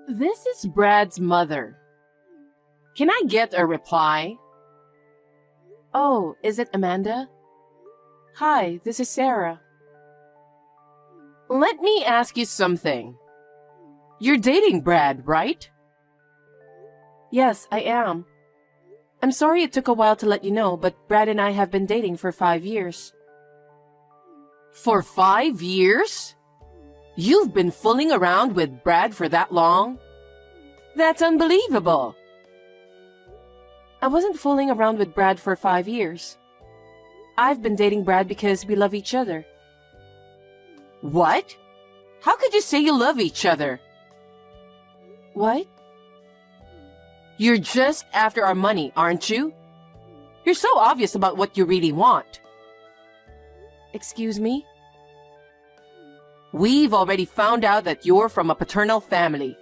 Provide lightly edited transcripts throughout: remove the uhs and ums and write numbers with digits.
This is Brad's mother. Can I get a reply? Oh, is it Amanda? Hi, this is Sarah. Let me ask you something. You're dating Brad, right? Yes, I am. I'm sorry it took a while to let you know, but Brad and I have been dating for 5 years. For 5 years? You've been fooling around with Brad for that long? That's unbelievable. I wasn't fooling around with Brad for 5 years. I've been dating Brad because we love each other. What? How could you say you love each other? What? You're just after our money, aren't you? You're so obvious about what you really want. Excuse me? We've already found out that you're from a paternal family.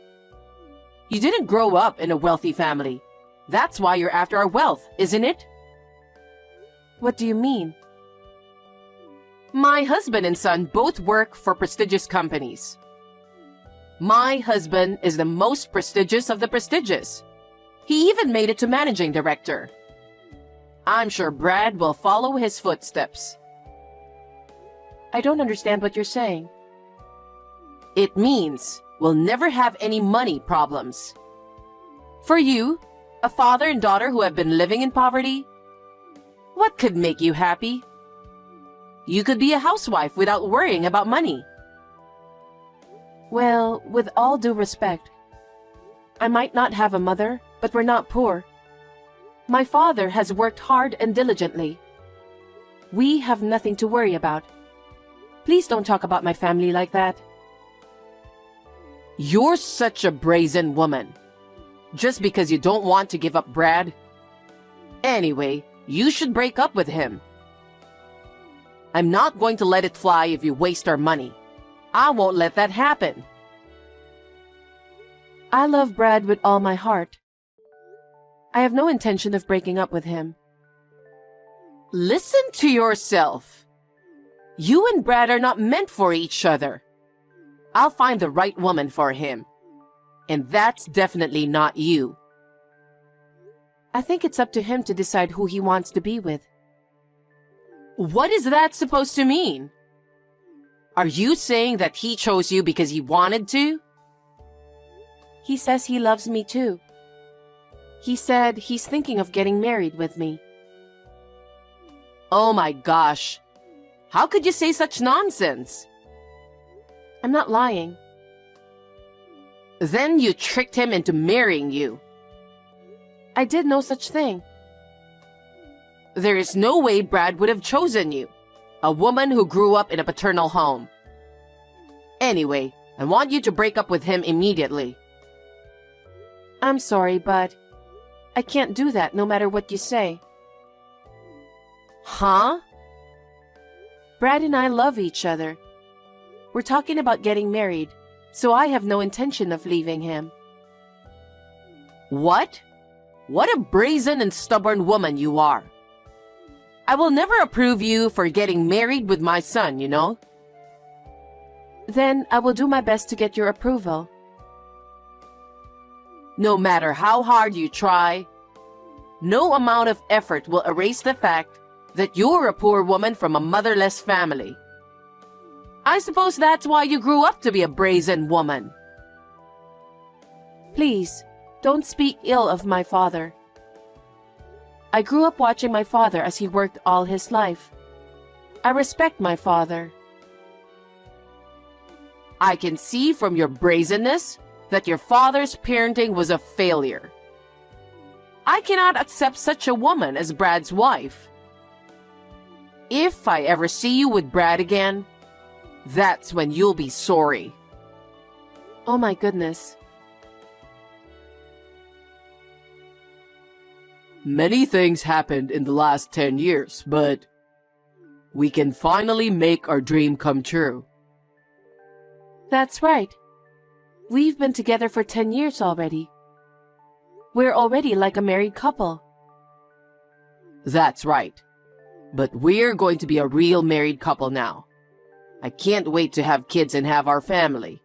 You didn't grow up in a wealthy family. That's why you're after our wealth, isn't it? What do you mean? My husband and son both work for prestigious companies. My husband is the most prestigious of the prestigious. He even made it to managing director. I'm sure Brad will follow his footsteps. I don't understand what you're saying. It means we'll never have any money problems. For you, a father and daughter who have been living in poverty, what could make you happy? You could be a housewife without worrying about money. Well, with all due respect, I might not have a mother, but we're not poor. My father has worked hard and diligently. We have nothing to worry about. Please don't talk about my family like that. You're such a brazen woman. Just because you don't want to give up Brad. Anyway, you should break up with him. I'm not going to let it fly if you waste our money. I won't let that happen. I love Brad with all my heart. I have no intention of breaking up with him. Listen to yourself. You and Brad are not meant for each other. I'll find the right woman for him. And that's definitely not you. I think it's up to him to decide who he wants to be with. What is that supposed to mean? Are you saying that he chose you because he wanted to? He says he loves me too. He said he's thinking of getting married with me. Oh my gosh. How could you say such nonsense? I'm not lying. Then you tricked him into marrying you. I did no such thing. There is no way Brad would have chosen you, a woman who grew up in a paternal home. Anyway, I want you to break up with him immediately. I'm sorry, but I can't do that no matter what you say. Huh? Brad and I love each other. We're talking about getting married, so I have no intention of leaving him. What? What a brazen and stubborn woman you are. I will never approve you for getting married with my son, you know? Then I will do my best to get your approval. No matter how hard you try, no amount of effort will erase the fact that you're a poor woman from a motherless family. I suppose that's why you grew up to be a brazen woman. Please, don't speak ill of my father. I grew up watching my father as he worked all his life. I respect my father. I can see from your brazenness that your father's parenting was a failure. I cannot accept such a woman as Brad's wife. If I ever see you with Brad again, that's when you'll be sorry. Oh my goodness. Many things happened in the last 10 years, but we can finally make our dream come true. That's right. We've been together for 10 years already. We're already like a married couple. That's right. But we're going to be a real married couple now. I can't wait to have kids and have our family.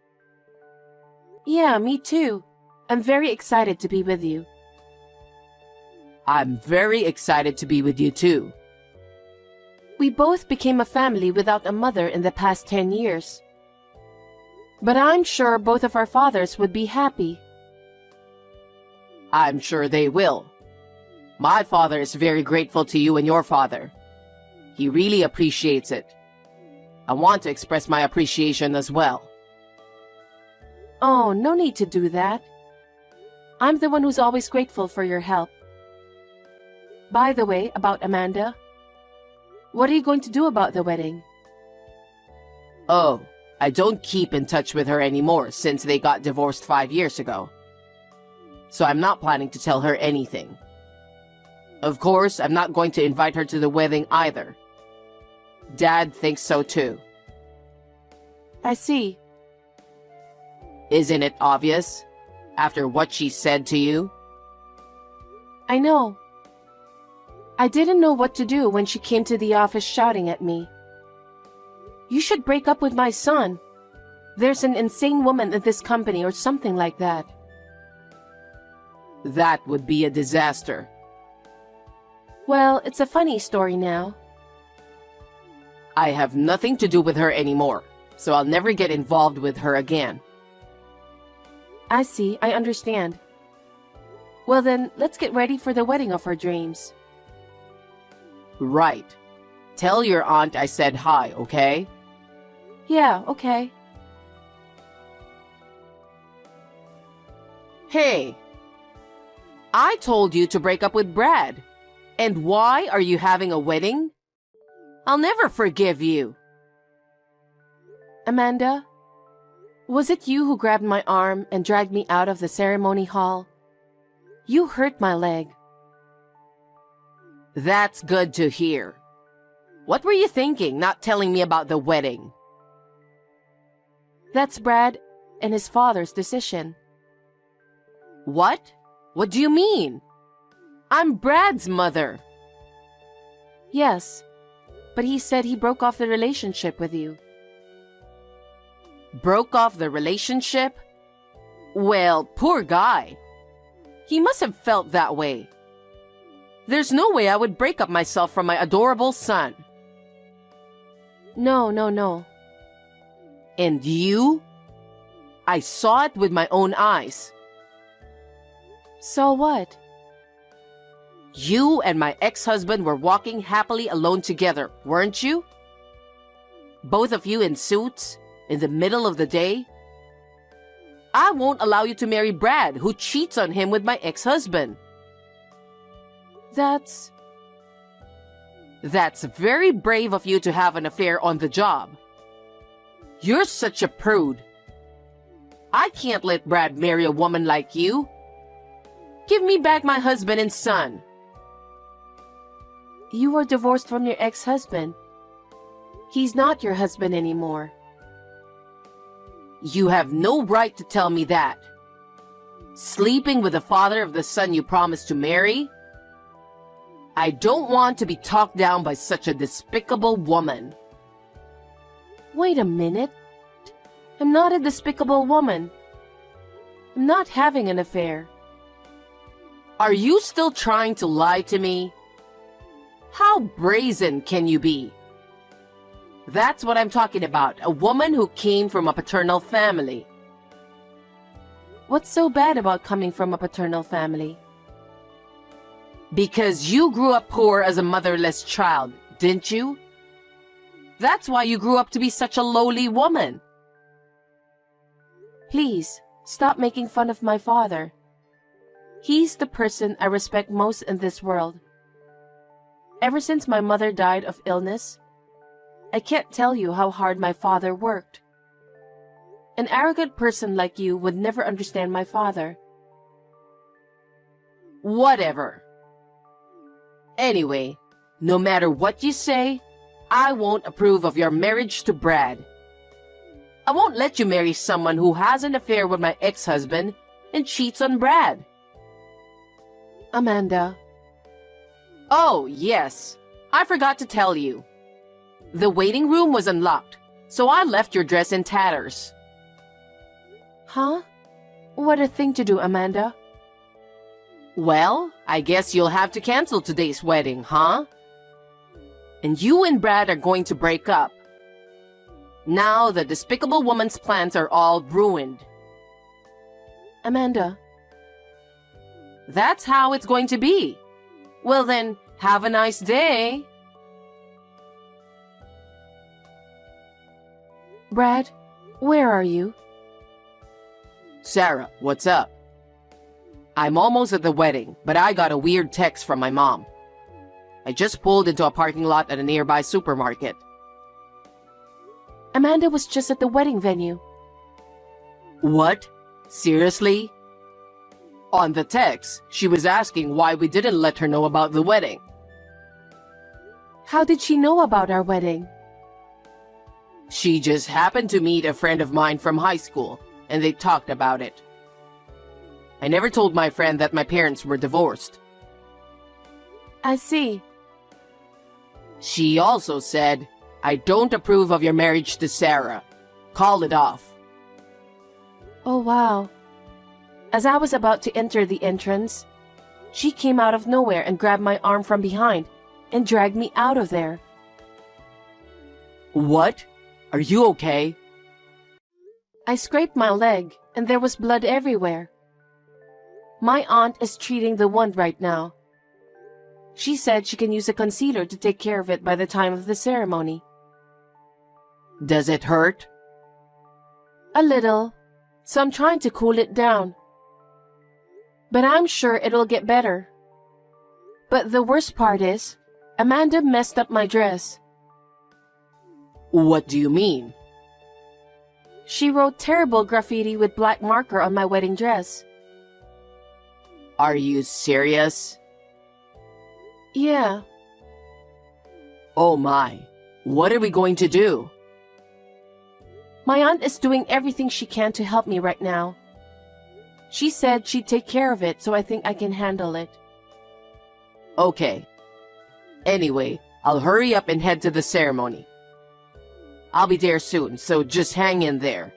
Yeah, me too. I'm very excited to be with you. I'm very excited to be with you too. We both became a family without a mother in the past 10 years. But I'm sure both of our fathers would be happy. I'm sure they will. My father is very grateful to you and your father. He really appreciates it. I want to express my appreciation as well. Oh, no need to do that. I'm the one who's always grateful for your help. By the way, about Amanda, what are you going to do about the wedding? Oh, I don't keep in touch with her anymore since they got divorced 5 years ago. So I'm not planning to tell her anything. Of course, I'm not going to invite her to the wedding either. Dad thinks so too. I see. Isn't it obvious, after what she said to you? I know. I didn't know what to do when she came to the office shouting at me. You should break up with my son. There's an insane woman at this company or something like that. That would be a disaster. Well, it's a funny story now. I have nothing to do with her anymore, so I'll never get involved with her again. I see, I understand. Well then, let's get ready for the wedding of our dreams. Right. Tell your aunt I said hi, okay? Yeah, okay. Hey, I told you to break up with Brad. And why are you having a wedding? I'll never forgive you. Amanda, was it you who grabbed my arm and dragged me out of the ceremony hall? You hurt my leg. That's good to hear. What were you thinking, not telling me about the wedding? That's Brad and his father's decision. What? What do you mean? I'm Brad's mother. Yes, but he said he broke off the relationship with you. Broke off the relationship? Well, poor guy. He must have felt that way. There's no way I would break up myself from my adorable son. No. And you? I saw it with my own eyes. So what? You and my ex-husband were walking happily alone together, weren't you? Both of you in suits, in the middle of the day? I won't allow you to marry Brad, who cheats on him with my ex-husband. That's very brave of you to have an affair on the job. You're such a prude. I can't let Brad marry a woman like you. Give me back my husband and son. You were divorced from your ex-husband. He's not your husband anymore. You have no right to tell me that. Sleeping with the father of the son you promised to marry? I don't want to be talked down by such a despicable woman. Wait a minute. I'm not a despicable woman. I'm not having an affair. Are you still trying to lie to me? How brazen can you be? That's what I'm talking about, a woman who came from a paternal family. What's so bad about coming from a paternal family? Because you grew up poor as a motherless child, didn't you? That's why you grew up to be such a lowly woman. Please, stop making fun of my father. He's the person I respect most in this world. Ever since my mother died of illness, I can't tell you how hard my father worked. An arrogant person like you would never understand my father. Whatever. Anyway, no matter what you say, I won't approve of your marriage to Brad. I won't let you marry someone who has an affair with my ex-husband and cheats on Brad. Amanda. Oh, yes. I forgot to tell you. The waiting room was unlocked, so I left your dress in tatters. Huh? What a thing to do, Amanda. Well, I guess you'll have to cancel today's wedding, huh? And you and Brad are going to break up. Now the despicable woman's plans are all ruined. Amanda. That's how it's going to be. Well then, have a nice day. Brad, where are you? Sarah, what's up? I'm almost at the wedding, but I got a weird text from my mom. I just pulled into a parking lot at a nearby supermarket. Amanda was just at the wedding venue. What? Seriously? On the text, she was asking why we didn't let her know about the wedding. How did she know about our wedding? She just happened to meet a friend of mine from high school, and they talked about it. I never told my friend that my parents were divorced. I see. She also said, I don't approve of your marriage to Sarah. Call it off. Oh, wow. As I was about to enter the entrance, she came out of nowhere and grabbed my arm from behind and dragged me out of there. What? Are you okay? I scraped my leg and there was blood everywhere. My aunt is treating the wound right now. She said she can use a concealer to take care of it by the time of the ceremony. Does it hurt? A little, so I'm trying to cool it down. But I'm sure it'll get better. But the worst part is, Amanda messed up my dress. What do you mean? She wrote terrible graffiti with black marker on my wedding dress. Are you serious? Yeah. Oh my, what are we going to do? My aunt is doing everything she can to help me right now. She said she'd take care of it, so I think I can handle it. Okay. Anyway, I'll hurry up and head to the ceremony. I'll be there soon, so just hang in there.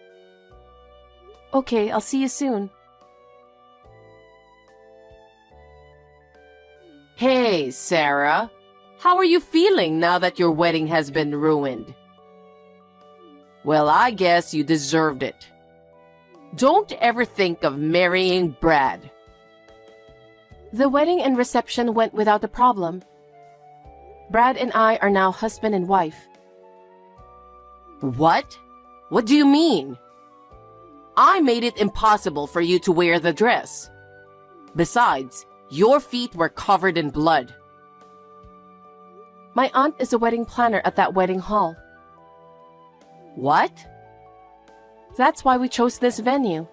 Okay, I'll see you soon. Hey, Sarah. How are you feeling now that your wedding has been ruined? Well, I guess you deserved it. Don't ever think of marrying Brad. The wedding and reception went without a problem. Brad and I are now husband and wife. What? What do you mean? I made it impossible for you to wear the dress. Besides, your feet were covered in blood. My aunt is a wedding planner at that wedding hall. What? That's why we chose this venue.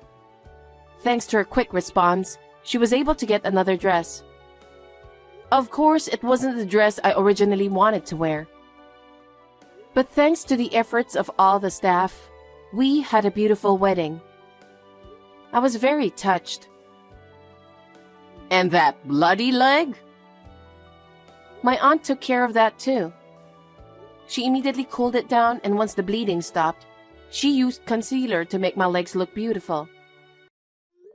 Thanks to her quick response, she was able to get another dress. Of course, it wasn't the dress I originally wanted to wear. But thanks to the efforts of all the staff, we had a beautiful wedding. I was very touched. And that bloody leg? My aunt took care of that too. She immediately cooled it down, and once the bleeding stopped, she used concealer to make my legs look beautiful.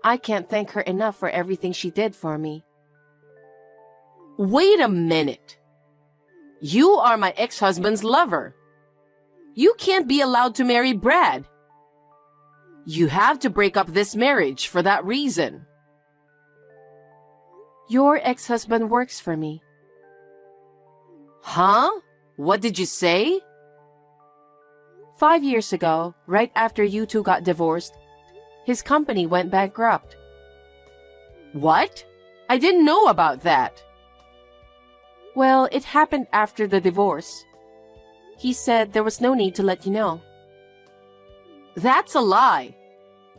I can't thank her enough for everything she did for me. Wait a minute. You are my ex-husband's lover. You can't be allowed to marry Brad. You have to break up this marriage for that reason. Your ex-husband works for me. Huh? What did you say? 5 years ago, right after you two got divorced, his company went bankrupt. What? I didn't know about that. Well, it happened after the divorce. He said there was no need to let you know. That's a lie.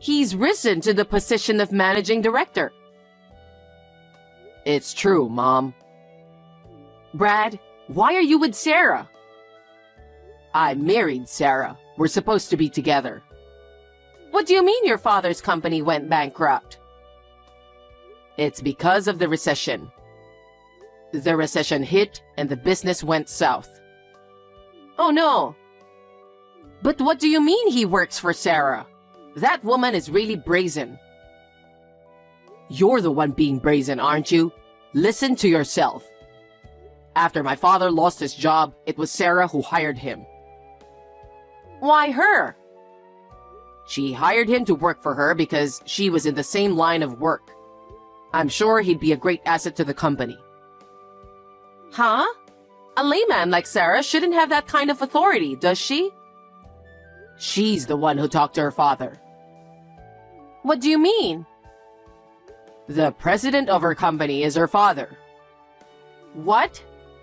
He's risen to the position of managing director. It's true, Mom. Brad, why are you with Sarah? I married Sarah. We're supposed to be together. What do you mean your father's company went bankrupt? It's because of the recession. The recession hit and the business went south. Oh no. But what do you mean he works for Sarah? That woman is really brazen. You're the one being brazen, aren't you? Listen to yourself. After my father lost his job, it was Sarah who hired him. Why her? She hired him to work for her because she was in the same line of work. I'm sure he'd be a great asset to the company. Huh? A layman like Sarah shouldn't have that kind of authority, does she? She's the one who talked to her father. What do you mean? The president of her company is her father. What?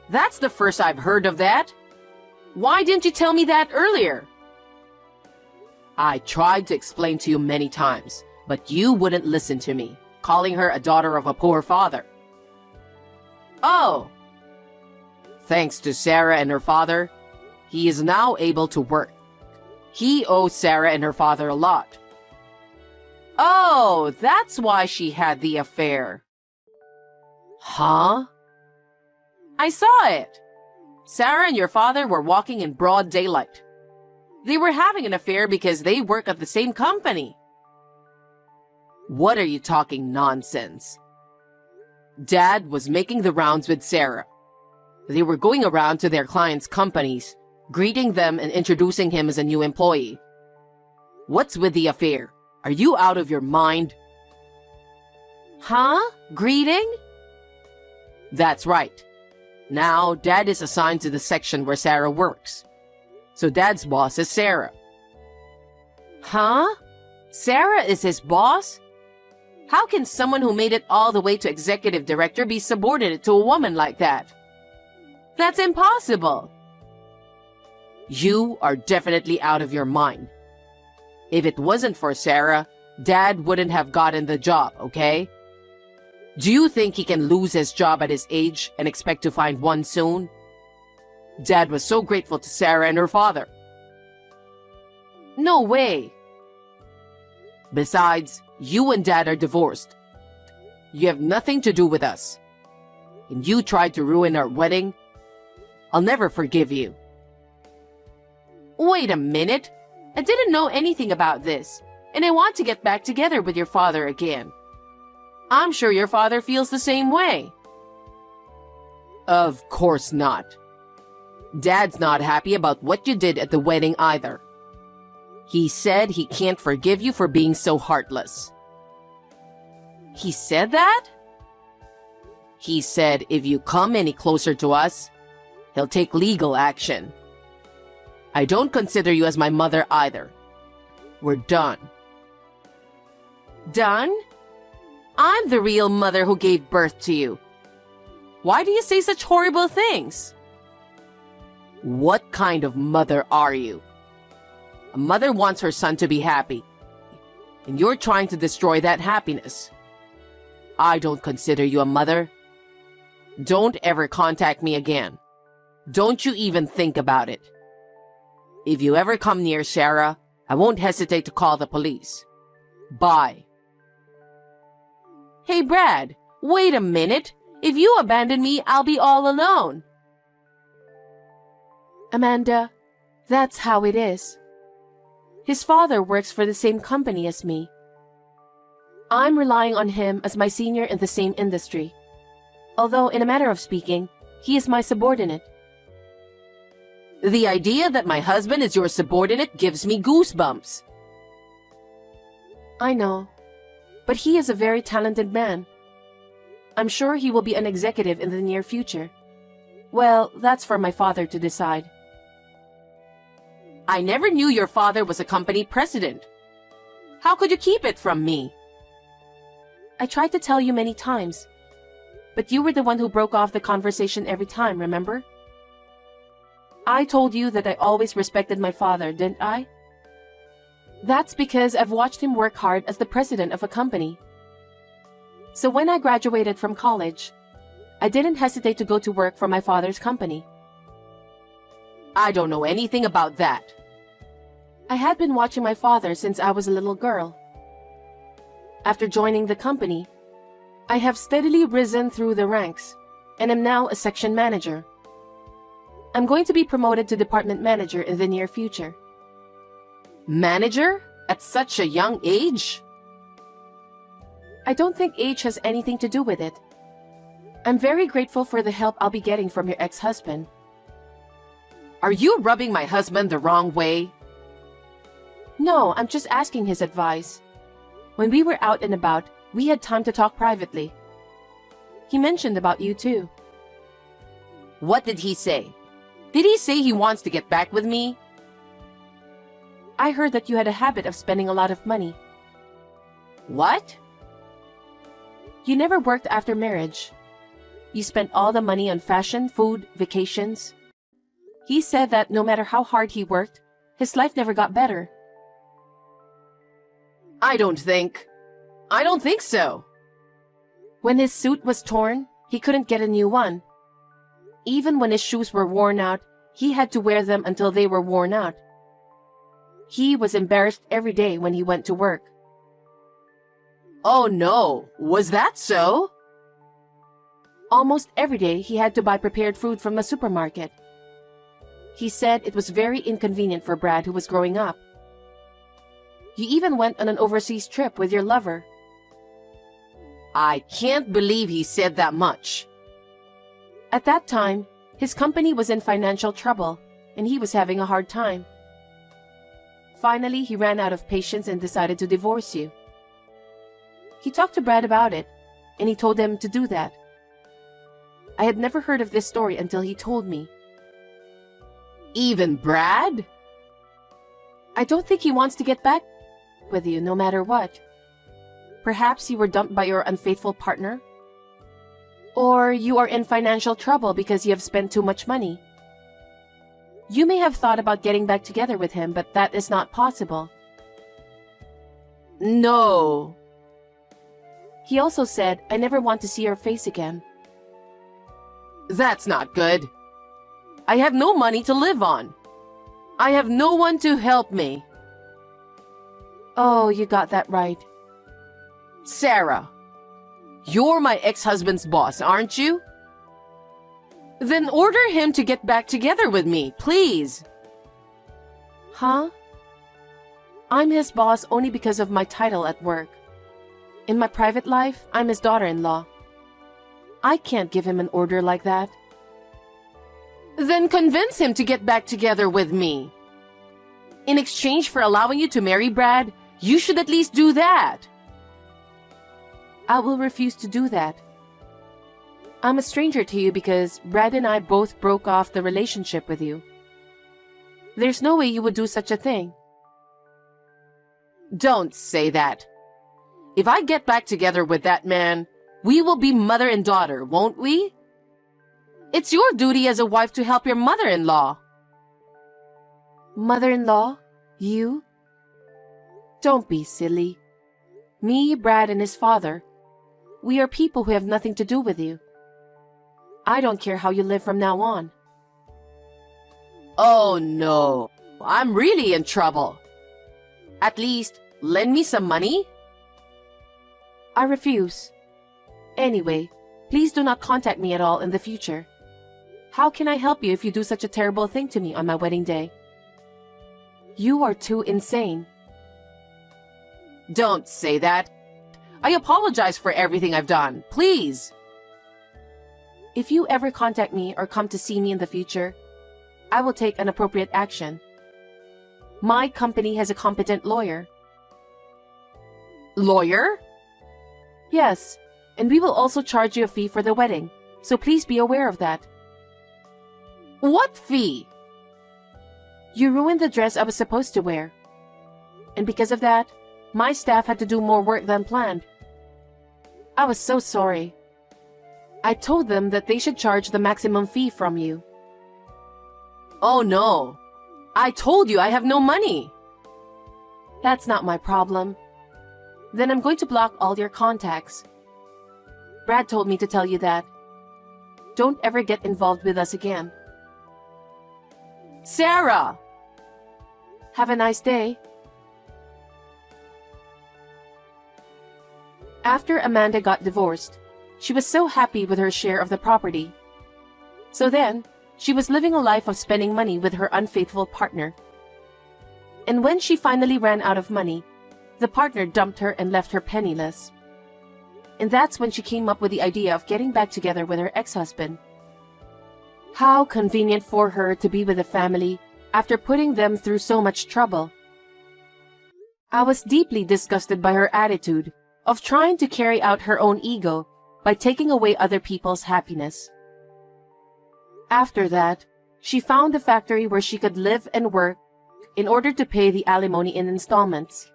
That's the first I've heard of that. Why didn't you tell me that earlier? I tried to explain to you many times, but you wouldn't listen to me, calling her a daughter of a poor father. Oh. Thanks to Sarah and her father, he is now able to work. He owes Sarah and her father a lot. Oh, that's why she had the affair. Huh? I saw it. Sarah and your father were walking in broad daylight. They were having an affair because they work at the same company. What are you talking nonsense? Dad was making the rounds with Sarah. They were going around to their clients' companies, greeting them and introducing him as a new employee. What's with the affair? Are you out of your mind? Huh? Greeting? That's right. Now, Dad is assigned to the section where Sarah works. So Dad's boss is Sarah. Huh? Sarah is his boss? How can someone who made it all the way to executive director be subordinate to a woman like that? That's impossible. You are definitely out of your mind. If it wasn't for Sarah, Dad wouldn't have gotten the job, okay? Do you think he can lose his job at his age and expect to find one soon? Dad was so grateful to Sarah and her father. No way. Besides, you and Dad are divorced. You have nothing to do with us. And you tried to ruin our wedding. I'll never forgive you. Wait a minute. I didn't know anything about this, and I want to get back together with your father again. I'm sure your father feels the same way. Of course not. Dad's not happy about what you did at the wedding either. He said he can't forgive you for being so heartless. He said that? He said if you come any closer to us, he'll take legal action. I don't consider you as my mother either. We're done. Done? I'm the real mother who gave birth to you. Why do you say such horrible things? What kind of mother are you? A mother wants her son to be happy, and you're trying to destroy that happiness. I don't consider you a mother. Don't ever contact me again. Don't you even think about it. If you ever come near Sarah, I won't hesitate to call the police. Bye. Hey, Brad, wait a minute. If you abandon me, I'll be all alone. Amanda, that's how it is. His father works for the same company as me. I'm relying on him as my senior in the same industry. Although, in a matter of speaking, he is my subordinate. The idea that my husband is your subordinate gives me goosebumps. I know, but he is a very talented man. I'm sure he will be an executive in the near future. Well, that's for my father to decide. I never knew your father was a company president. How could you keep it from me? I tried to tell you many times, but you were the one who broke off the conversation every time, remember? I told you that I always respected my father, didn't I? That's because I've watched him work hard as the president of a company. So when I graduated from college, I didn't hesitate to go to work for my father's company. I don't know anything about that. I had been watching my father since I was a little girl. After joining the company, I have steadily risen through the ranks and am now a section manager. I'm going to be promoted to department manager in the near future. Manager? At such a young age? I don't think age has anything to do with it. I'm very grateful for the help I'll be getting from your ex-husband. Are you rubbing my husband the wrong way? No, I'm just asking his advice. When we were out and about, we had time to talk privately. He mentioned about you too. What did he say? Did he say he wants to get back with me? I heard that you had a habit of spending a lot of money. What? You never worked after marriage. You spent all the money on fashion, food, vacations. He said that no matter how hard he worked, his life never got better. I don't think so. When his suit was torn, he couldn't get a new one. Even when his shoes were worn out, he had to wear them until they were worn out. He was embarrassed every day when he went to work. Oh no, was that so? Almost every day he had to buy prepared food from the supermarket. He said it was very inconvenient for Brad, who was growing up. You even went on an overseas trip with your lover. I can't believe he said that much. At that time, his company was in financial trouble, and he was having a hard time. Finally, he ran out of patience and decided to divorce you. He talked to Brad about it, and he told him to do that. I had never heard of this story until he told me. Even Brad? I don't think he wants to get back with you no matter what. Perhaps you were dumped by your unfaithful partner? Or you are in financial trouble because you have spent too much money. You may have thought about getting back together with him, but that is not possible. No. He also said, I never want to see your face again. That's not good. I have no money to live on. I have no one to help me. Oh, you got that right. Sarah, you're my ex-husband's boss, aren't you? Then order him to get back together with me, please. Huh? I'm his boss only because of my title at work. In my private life, I'm his daughter-in-law. I can't give him an order like that. Then convince him to get back together with me. In exchange for allowing you to marry Brad, you should at least do that. I will refuse to do that. I'm a stranger to you because Brad and I both broke off the relationship with you. There's no way you would do such a thing. Don't say that. If I get back together with that man, we will be mother and daughter, won't we? It's your duty as a wife to help your mother-in-law. Mother-in-law? You? Don't be silly. Me, Brad, and his father, we are people who have nothing to do with you. I don't care how you live from now on. Oh no, I'm really in trouble. At least, lend me some money? I refuse. Anyway, please do not contact me at all in the future. How can I help you if you do such a terrible thing to me on my wedding day? You are too insane. Don't say that. I apologize for everything I've done. Please. If you ever contact me or come to see me in the future, I will take an appropriate action. My company has a competent lawyer. Lawyer? Yes, and we will also charge you a fee for the wedding, so please be aware of that. What fee? You ruined the dress I was supposed to wear. And because of that, my staff had to do more work than planned. I was so sorry. I told them that they should charge the maximum fee from you. Oh no, I told you I have no money. That's not my problem. Then I'm going to block all your contacts. Brad told me to tell you that. Don't ever get involved with us again. Sarah! Have a nice day. After Amanda got divorced, she was so happy with her share of the property. So then, she was living a life of spending money with her unfaithful partner. And when she finally ran out of money, the partner dumped her and left her penniless. And that's when she came up with the idea of getting back together with her ex-husband. How convenient for her to be with the family after putting them through so much trouble. I was deeply disgusted by her attitude of trying to carry out her own ego by taking away other people's happiness. After that, she found a factory where she could live and work in order to pay the alimony in installments.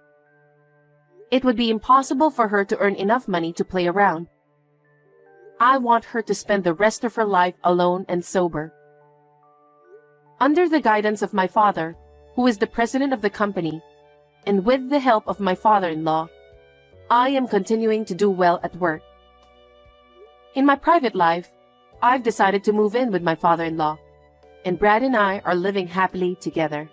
It would be impossible for her to earn enough money to play around. I want her to spend the rest of her life alone and sober. Under the guidance of my father, who is the president of the company, and with the help of my father-in-law, I am continuing to do well at work. In my private life, I've decided to move in with my father-in-law, and Brad and I are living happily together.